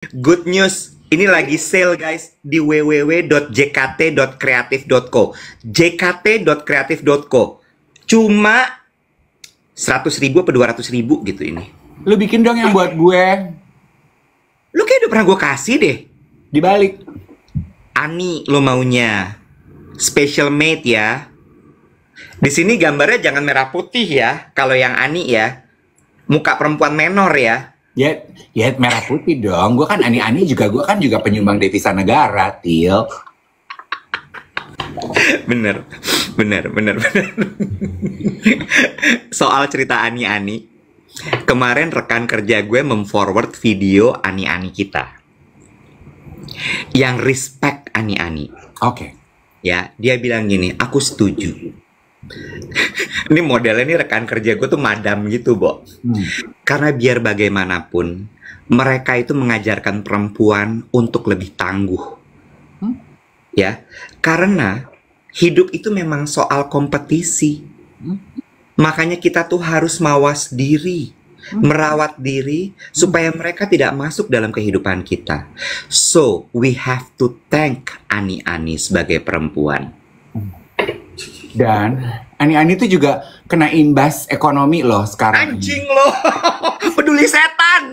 Good news, ini lagi sale guys di www.jkt.kreatif.co. jkt.kreatif.co. Cuma 100.000 atau 200.000 gitu ini. Lu bikin dong yang buat gue. Lu kayak udah pernah gue kasih deh. Dibalik. Ani lo maunya. Special made ya. Di sini gambarnya jangan merah putih ya. Kalau yang Ani ya. Muka perempuan menor ya. Ya merah putih dong. Gue kan Ani juga, gue kan juga penyumbang devisa negara, Til. Bener. Soal cerita Ani. Kemarin rekan kerja gue memforward video Ani kita. Yang respect Ani. Oke. Ya, dia bilang gini, aku setuju. Ini modelnya nih rekan kerja gue tuh madam gitu, Bo. Karena biar bagaimanapun, mereka itu mengajarkan perempuan untuk lebih tangguh. Ya, karena hidup itu memang soal kompetisi. Makanya kita tuh harus mawas diri, merawat diri, supaya mereka tidak masuk dalam kehidupan kita. So, we have to thank Ani sebagai perempuan. Dan Ani itu juga kena imbas ekonomi loh sekarang. Anjing loh, peduli setan.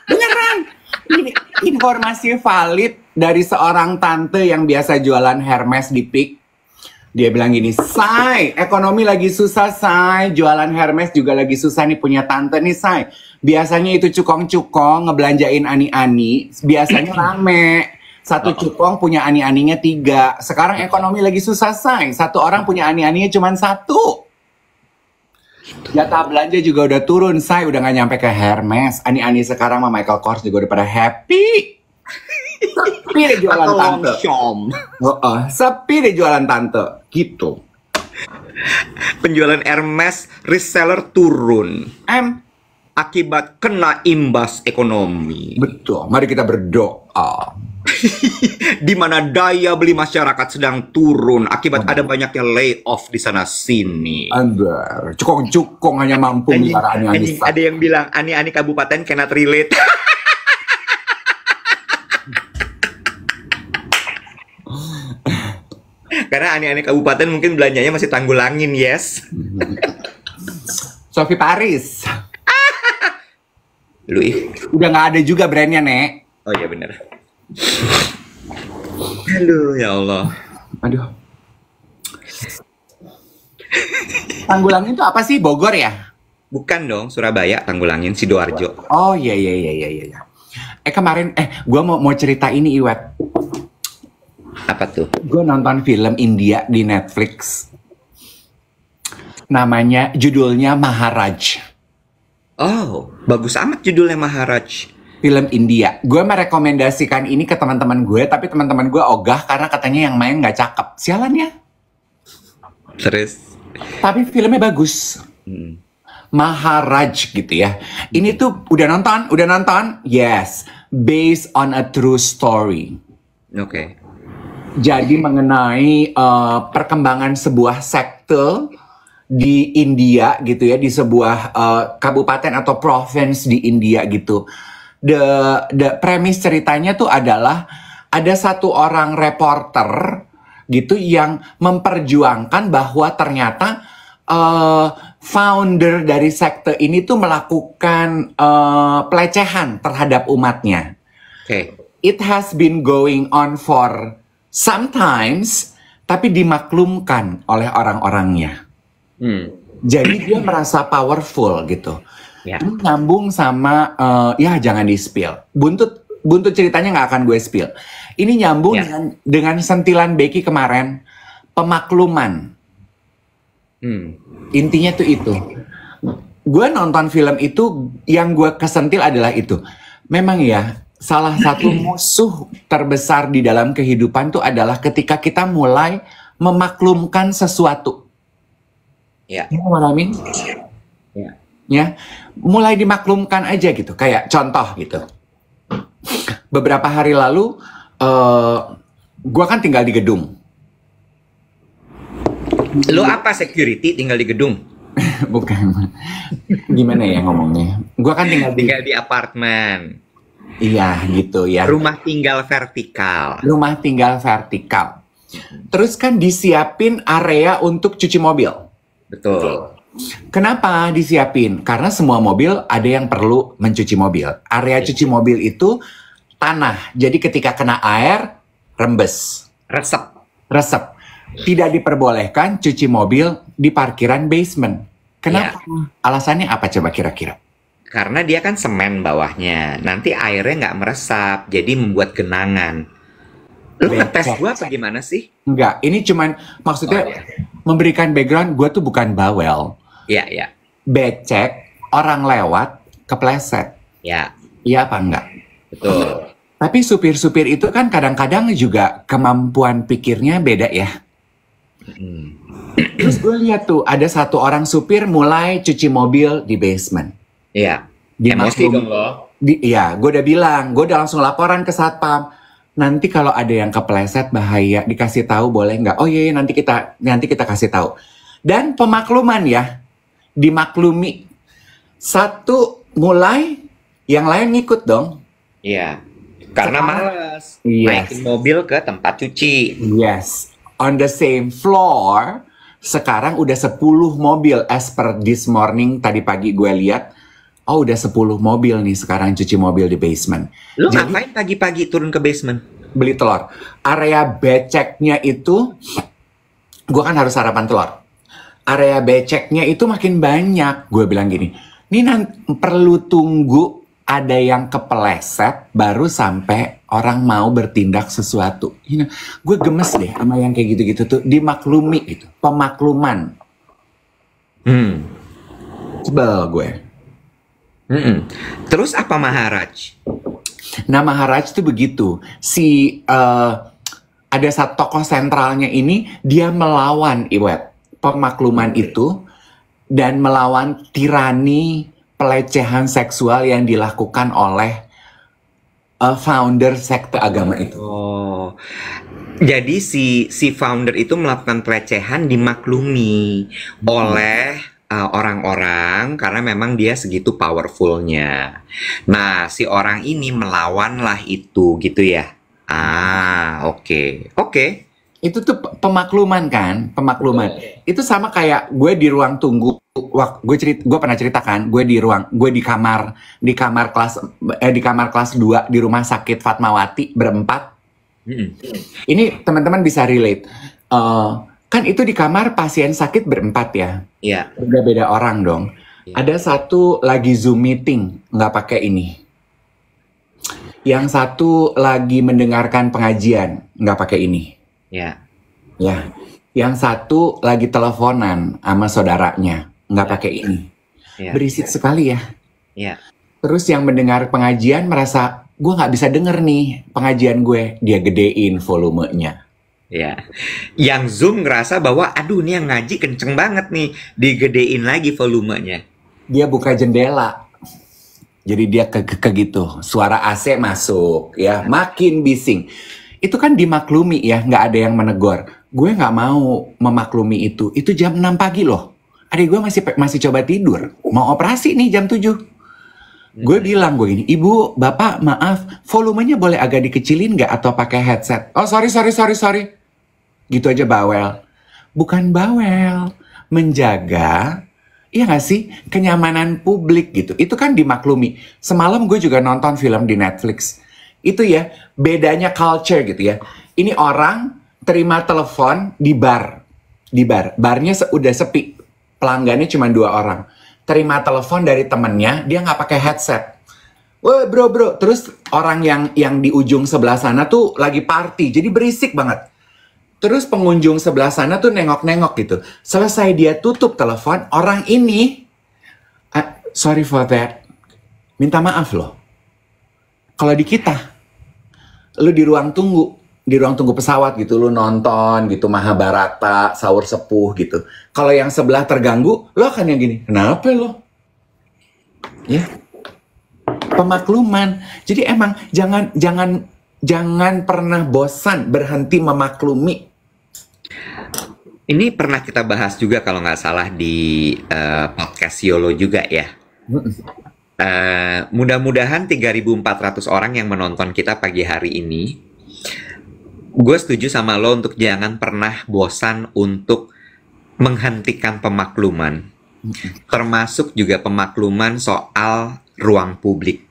Beneran. Ini informasi valid dari seorang tante yang biasa jualan Hermes di PIK. Dia bilang gini, Say, ekonomi lagi susah, Say. Jualan Hermes juga lagi susah nih, punya tante nih, Say. Biasanya itu cukong-cukong ngebelanjain Ani. Biasanya rame. Satu cukong punya Ani-aninya 3. Sekarang ekonomi lagi susah, Say. Satu orang punya Ani-aninya cuma 1. Jatah belanja juga udah turun, Say. Udah gak nyampe ke Hermes. Ani sekarang sama Michael Kors juga udah pada happy. Sepi deh jualan tante. Sepi deh jualan tante. Gitu. Penjualan Hermes reseller turun. Akibat kena imbas ekonomi. Betul. Mari kita berdoa. Di mana daya beli masyarakat sedang turun akibat ada banyaknya layoff di sana sini. Andar, cukong-cukong hanya mampu melihara Ani. Ada yang bilang Ani kabupaten cannot relate. Karena Ani kabupaten mungkin belanjanya masih Tanggulangin, yes. Sophie Paris. Lu udah nggak ada juga brandnya, Nek. Oh iya bener. Aduh, ya Allah. Aduh. Tanggulangin itu apa sih? Bogor ya? Bukan dong, Surabaya, Tanggulangin, Sidoarjo. Oh iya. Kemarin, gue mau cerita ini, Iwet. Apa tuh? Gue nonton film India di Netflix. Namanya, judulnya Maharaj. Oh, bagus amat judulnya Maharaj. Film India. Gue merekomendasikan ini ke teman-teman gue, tapi teman-teman gue ogah karena katanya yang main nggak cakep. Sialan ya. Terus? Tapi filmnya bagus. Maharaj gitu ya. Ini tuh udah nonton? Yes. Based on a true story. Oke. Jadi mengenai perkembangan sebuah sekte di India gitu ya, di sebuah kabupaten atau province di India gitu. The premis ceritanya tuh adalah ada satu orang reporter gitu yang memperjuangkan bahwa ternyata founder dari sekte ini tuh melakukan pelecehan terhadap umatnya. Okay. It has been going on for sometimes, tapi dimaklumkan oleh orang-orangnya. Jadi dia merasa powerful gitu. Ya. Nyambung sama ya jangan di spill. Buntut ceritanya nggak akan gue spill. Ini nyambung dengan sentilan Becky kemarin, pemakluman. Intinya tuh itu. Gue nonton film itu, yang gue kesentil adalah itu. Memang ya, salah satu musuh terbesar di dalam kehidupan tuh adalah ketika kita mulai memaklumkan sesuatu. Ya. You know what I mean? Ya, mulai dimaklumkan aja gitu. Kayak contoh gitu. Beberapa hari lalu, gue kan tinggal di gedung. Lo apa security tinggal di gedung? Bukan. Gimana ya ngomongnya? Gue kan tinggal di apartemen. Iya gitu ya. Rumah tinggal vertikal. Rumah tinggal vertikal. Terus kan disiapin area untuk cuci mobil. Betul. Kenapa disiapin? Karena semua mobil ada yang perlu mencuci mobil. Area cuci mobil itu tanah. Jadi ketika kena air, rembes. Resep. Tidak diperbolehkan cuci mobil di parkiran basement. Kenapa? Alasannya apa coba kira-kira? Karena dia kan semen bawahnya. Nanti airnya nggak meresap, jadi membuat genangan. Lu ngetes gua apa gimana sih? Enggak, ini cuman maksudnya memberikan background, gue tuh bukan bawel. Iya. Becek, orang lewat, kepleset. Ya. Iya apa enggak? Betul. Tapi supir-supir itu kan kadang-kadang juga kemampuan pikirnya beda ya. Terus gue lihat tuh, ada satu orang supir mulai cuci mobil di basement. Iya. Emosi dong lo. Iya, gue udah bilang, gue udah langsung laporan ke satpam. Nanti kalau ada yang kepleset bahaya, dikasih tahu boleh nggak? Oh iya, nanti kita kasih tahu. Dan pemakluman ya, dimaklumi. Satu mulai, yang lain ngikut dong. Iya. Karena malas Yes. naikin mobil ke tempat cuci. Yes. On the same floor, sekarang udah 10 mobil as per this morning, tadi pagi gue lihat. Oh udah 10 mobil nih sekarang cuci mobil di basement. Lu Jadi, ngapain pagi-pagi turun ke basement? beli telur. Area beceknya itu, gue kan harus sarapan telur. Area beceknya itu makin banyak. Gue bilang gini, ini nanti perlu tunggu ada yang kepeleset baru sampai orang mau bertindak sesuatu. Gue gemes deh sama yang kayak gitu-gitu tuh. Dimaklumi itu, pemakluman. Sebel gue. Terus apa Maharaj? Nah Maharaj tuh begitu. Ada satu tokoh sentralnya ini, dia melawan Iwet pemakluman itu dan melawan tirani pelecehan seksual yang dilakukan oleh founder sekte agama itu. Oh, jadi si founder itu melakukan pelecehan dimaklumi oleh orang-orang karena memang dia segitu powerfulnya. Nah, si orang ini melawanlah itu gitu ya. Oke. Itu tuh pemakluman kan, pemakluman. Itu sama kayak gue di ruang tunggu. Gue pernah ceritakan, gue di kamar kelas 2 di rumah sakit Fatmawati berempat. Ini teman-teman bisa relate. Kan itu di kamar pasien sakit berempat ya. Iya. Beda-beda orang dong. Ada satu lagi Zoom meeting, nggak pakai ini. Yang satu lagi mendengarkan pengajian, nggak pakai ini. Ya. Ya. Yang satu lagi teleponan sama saudaranya, nggak pakai ini. Ya. Berisik sekali ya. Ya. Terus yang mendengar pengajian merasa, gue nggak bisa denger nih pengajian gue. Dia gedein volumenya. Ya. Yang Zoom ngerasa bahwa, aduh ini yang ngaji kenceng banget nih, digedein lagi volumenya. Dia buka jendela. Jadi dia ke gitu, suara AC masuk, ya makin bising. Itu kan dimaklumi ya, nggak ada yang menegur. Gue nggak mau memaklumi itu. Itu jam 6 pagi loh. Adik gue masih coba tidur. Mau operasi nih jam 7. Gue bilang gue gini, ibu, bapak, maaf, volumenya boleh agak dikecilin nggak atau pakai headset? Oh sorry. Gitu aja bawel. Bukan bawel, menjaga. Iya gak sih? Kenyamanan publik gitu. Itu kan dimaklumi. Semalam gue juga nonton film di Netflix. Itu ya, bedanya culture gitu ya. Ini orang terima telepon di bar. Barnya udah sepi. Pelanggannya cuma 2 orang. Terima telepon dari temennya, dia gak pakai headset. Wah bro. Terus orang yang di ujung sebelah sana tuh lagi party. Jadi berisik banget. Terus pengunjung sebelah sana tuh nengok-nengok gitu. Selesai dia tutup telepon, orang ini, sorry for that, minta maaf loh. Kalau di kita, lu di ruang tunggu pesawat gitu, lu nonton gitu, Mahabharata, Sahur Sepuh gitu. Kalau yang sebelah terganggu, lo akan yang gini, kenapa lo? Ya, pemakluman. Jadi emang jangan pernah bosan berhenti memaklumi. Ini pernah kita bahas juga kalau nggak salah di podcast YOLO juga ya. Mudah-mudahan 3.400 orang yang menonton kita pagi hari ini, gue setuju sama lo untuk jangan pernah bosan untuk menghentikan pemakluman. Termasuk juga pemakluman soal ruang publik.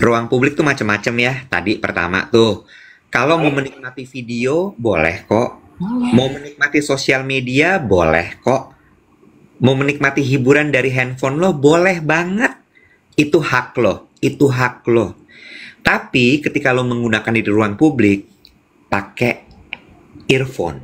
Ruang publik tuh macam-macam ya. Tadi pertama tuh, kalau mau menikmati video, boleh kok. Mau menikmati sosial media, boleh kok. Mau menikmati hiburan dari handphone lo, boleh banget. Itu hak lo, itu hak lo. Tapi ketika lo menggunakan di ruang publik, pakai earphone.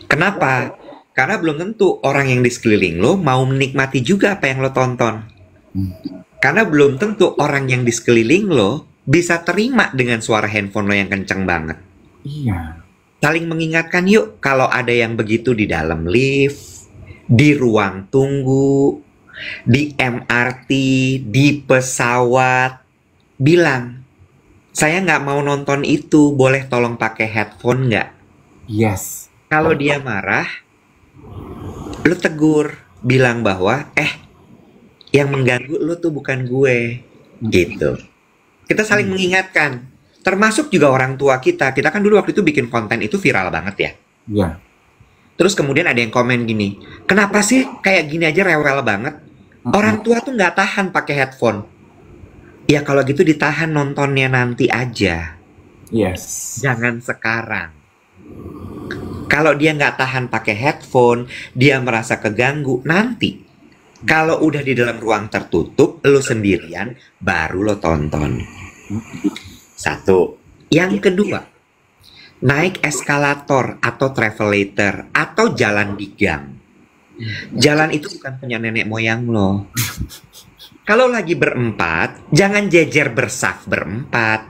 Kenapa? Karena belum tentu orang yang di sekeliling lo mau menikmati juga apa yang lo tonton. Karena belum tentu orang yang di sekeliling lo bisa terima dengan suara handphone lo yang kenceng banget. Iya. Saling mengingatkan yuk kalau ada yang begitu di dalam lift, di ruang tunggu, di MRT, di pesawat. Bilang, saya nggak mau nonton itu, boleh tolong pakai headphone nggak? Yes. Kalau dia marah, lu tegur, bilang bahwa, yang mengganggu lu tuh bukan gue, gitu. Kita saling mengingatkan, termasuk juga orang tua kita. Kita kan dulu waktu itu bikin konten itu viral banget ya. Iya. Terus kemudian ada yang komen gini, kenapa sih kayak gini aja rewel banget? Orang tua tuh nggak tahan pakai headphone. Ya kalau gitu ditahan nontonnya nanti aja. Yes. Jangan sekarang. Kalau dia nggak tahan pakai headphone, dia merasa keganggu nanti. Kalau udah di dalam ruang tertutup, lo sendirian, baru lo tonton. Satu. Yang kedua, naik eskalator atau travelator atau jalan di gang. Jalan itu bukan punya nenek moyang lo. Kalau lagi berempat, jangan jejer bersaf berempat.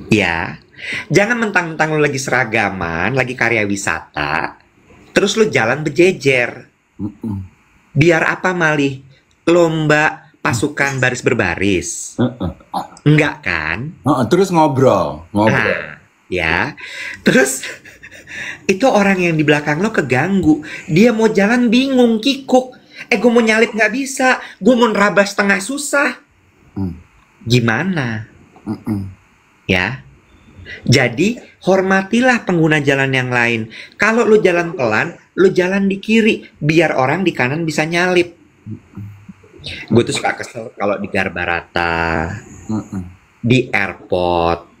Ya, jangan mentang-mentang lo lagi seragaman, lagi karya wisata, terus lo jalan berjejer. Biar apa malih? Lomba pasukan baris berbaris. Enggak kan? Terus ngobrol. Nah, ya. Terus itu orang yang di belakang lo keganggu. Dia mau jalan bingung, kikuk. Gue mau nyalip nggak bisa. Gue mau nerabas tengah susah. Gimana? Ya. Jadi hormatilah pengguna jalan yang lain. Kalau lo jalan pelan, lo jalan di kiri, biar orang di kanan bisa nyalip. Gue tuh suka kesel kalau di Garbarata, di airport.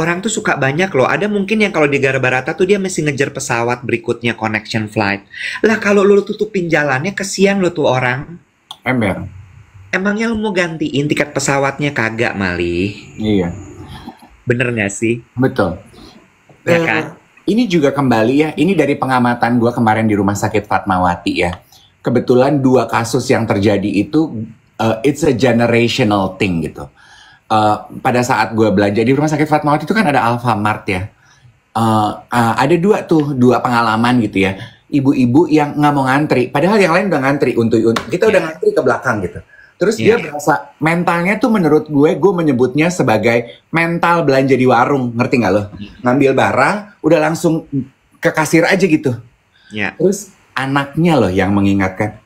Orang tuh suka banyak loh. Ada mungkin yang kalau di Garbarata tuh dia mesti ngejar pesawat berikutnya connection flight. Lah kalau lo tutupin jalannya, kesian lo tuh orang. Ember. Emangnya lo mau gantiin tiket pesawatnya? Kagak malih. Iya. Bener gak sih? Betul. Ya kan? Ini juga kembali ya, ini dari pengamatan gue kemarin di Rumah Sakit Fatmawati ya. Kebetulan 2 kasus yang terjadi itu, it's a generational thing gitu. Pada saat gue belajar di Rumah Sakit Fatmawati itu kan ada Alfamart ya. Ada 2 pengalaman gitu ya. Ibu-ibu yang nggak mau ngantri, padahal yang lain udah ngantri untuk kita udah ngantri ke belakang gitu. Terus dia berasa mentalnya tuh menurut gue menyebutnya sebagai mental belanja di warung, ngerti nggak lo? Ngambil barang, udah langsung ke kasir aja gitu. Ya. Terus anaknya loh yang mengingatkan,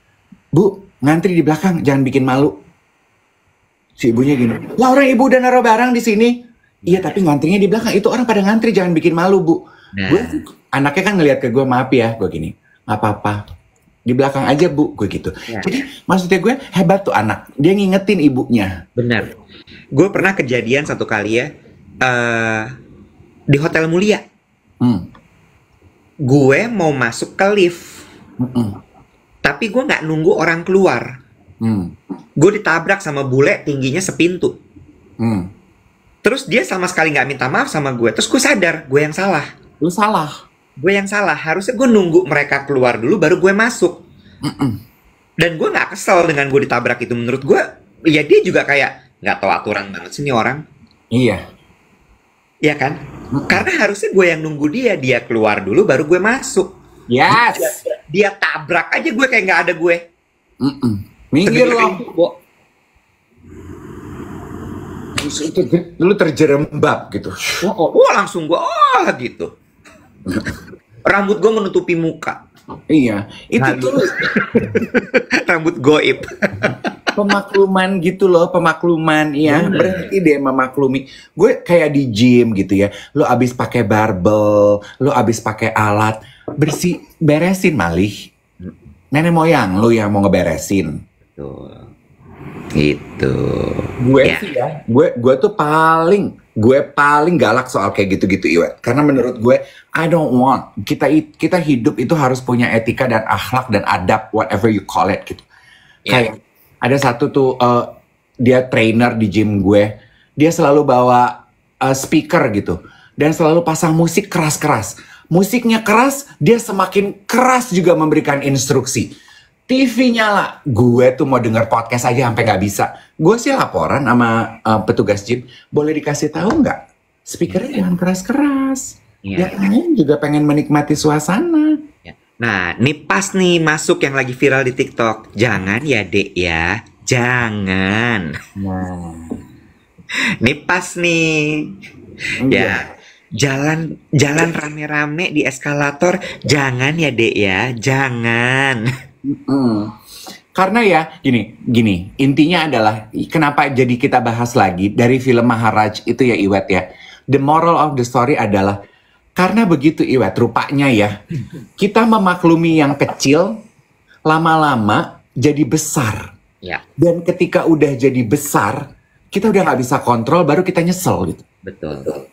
Bu, ngantri di belakang, jangan bikin malu. Si ibunya gini, lah orang ibu udah naruh barang di sini. Iya tapi ngantrinya di belakang, itu orang pada ngantri, jangan bikin malu Bu. Gue, anaknya kan ngeliat ke gue, maaf ya, gue gini, nggak apa-apa. Di belakang aja Bu, gue gitu. Ya. Jadi maksudnya gue hebat tuh anak. Dia ngingetin ibunya. Benar. Gue pernah kejadian satu kali ya di Hotel Mulia. Gue mau masuk ke lift, tapi gue nggak nunggu orang keluar. Gue ditabrak sama bule tingginya sepintu. Terus dia sama sekali nggak minta maaf sama gue. Terus gue sadar gue yang salah. Lu salah. Gue yang salah, harusnya gue nunggu mereka keluar dulu baru gue masuk. Dan gue gak kesel dengan gue ditabrak itu. Menurut gue, ya dia juga kayak gak tahu aturan banget sih nih orang. Iya. Iya kan? Karena harusnya gue yang nunggu dia keluar dulu baru gue masuk. Yes. Dia tabrak aja gue kayak gak ada gue. Minggir loh. Lu terjerembab gitu. Langsung gue gitu. Rambut gue menutupi muka. Iya, itu Lalu. tuh Rambut goib. pemakluman gitu loh, pemakluman ya. Berhenti deh memaklumi. Gue kayak di gym gitu ya. Lo abis pakai barbel, lo abis pakai alat, beresin malih. Nenek moyang lo yang mau ngeberesin. Tuh. Itu. Gue Ya. sih ya, gue tuh gue paling galak soal kayak gitu-gitu Iwet. Karena menurut gue, I don't want kita hidup itu harus punya etika dan akhlak dan adab, whatever you call it gitu. Ya. Kayak ada satu tuh dia trainer di gym gue, dia selalu bawa speaker gitu dan selalu pasang musik keras-keras. Musiknya keras, dia semakin keras juga memberikan instruksi. TV nyala, gue tuh mau denger podcast aja sampai nggak bisa. Gue sih laporan sama petugas gym, boleh dikasih tahu nggak? Speakernya jangan keras-keras. Iya. Yang lain juga pengen menikmati suasana. Ya. Nah, nih pas nih masuk yang lagi viral di TikTok. Jangan ya, Dek ya. Jangan. Nah, Nih pas nih. iya. Ya. Jalan rame-rame di eskalator. Jangan ya, Dek ya. Jangan. Karena ya gini, intinya adalah kenapa jadi kita bahas lagi dari film Maharaj itu ya Iwet ya. The moral of the story adalah karena begitu Iwet, rupanya ya kita memaklumi yang kecil lama-lama jadi besar. Ya, Dan ketika udah jadi besar, kita udah nggak bisa kontrol, baru kita nyesel gitu. betul.